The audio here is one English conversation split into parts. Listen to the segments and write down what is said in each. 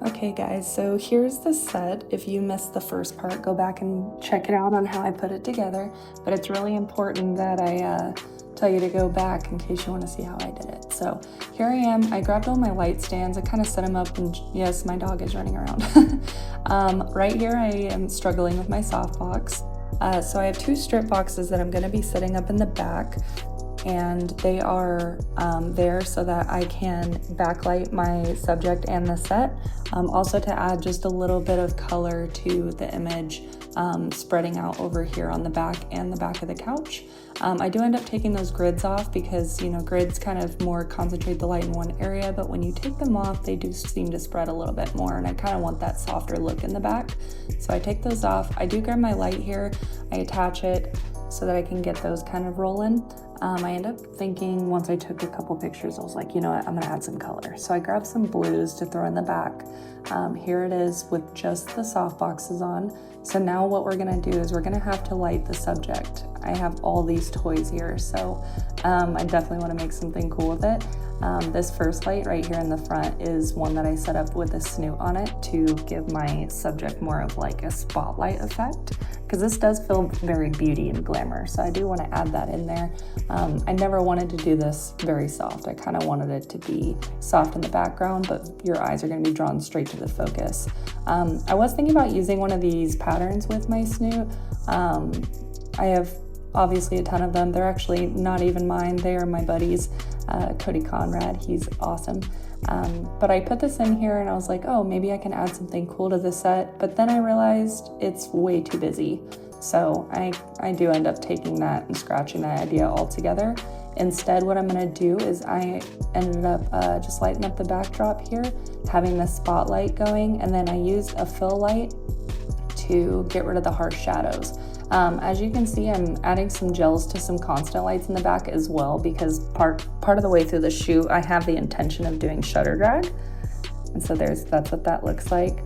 Okay guys, so here's the set. If you missed the first part, go back and check it out on how I put it together. But it's really important that I tell you to go back in case you want to see how I did it. So here I am. I grabbed all my light stands. I kind of set them up, and yes, my dog is running around. Right here I am struggling with my softbox. So I have two strip boxes that I'm going to be setting up in the back, and they are there so that I can backlight my subject and the set. Also to add just a little bit of color to the image, spreading out over here on the back and the back of the couch. I do end up taking those grids off because, you know, grids kind of more concentrate the light in one area, but when you take them off, they do seem to spread a little bit more, and I kind of want that softer look in the back. So I take those off. I do grab my light here, I attach it so that I can get those kind of rolling. I end up thinking, once I took a couple pictures, I was like, you know what, I'm gonna add some color. So I grabbed some blues to throw in the back. Here it is with just the soft boxes on. So now what we're gonna do is we're gonna have to light the subject. I have all these toys here, so I definitely wanna make something cool with it. This first light right here in the front is one that I set up with a snoot on it to give my subject more of like a spotlight effect, because this does feel very beauty and glamour, so I do want to add that in there. I never wanted to do this very soft. I kind of wanted it to be soft in the background, but your eyes are going to be drawn straight to the focus. I was thinking about using one of these patterns with my snoot. I have obviously a ton of them. They're actually not even mine. They are my buddy's. Cody Conrad, he's awesome. But I put this in here and I was like, oh, maybe I can add something cool to the set, but then I realized it's way too busy. So I do end up taking that and scratching that idea altogether. Instead, what I'm gonna do is I ended up just lighting up the backdrop here, having the spotlight going, and then I used a fill light to get rid of the harsh shadows. As you can see, I'm adding some gels to some constant lights in the back as well, because part of the way through the shoot, I have the intention of doing shutter drag. And so that's what that looks like.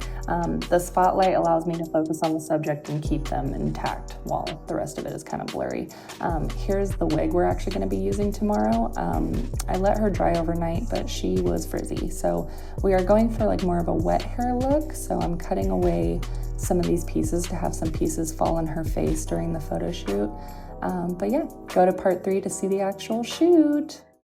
The spotlight allows me to focus on the subject and keep them intact while the rest of it is kind of blurry. Here's the wig we're actually going to be using tomorrow. I let her dry overnight, but she was frizzy. So we are going for like more of a wet hair look. So I'm cutting away some of these pieces to have some pieces fall in her face during the photo shoot. But yeah, go to part 3 to see the actual shoot.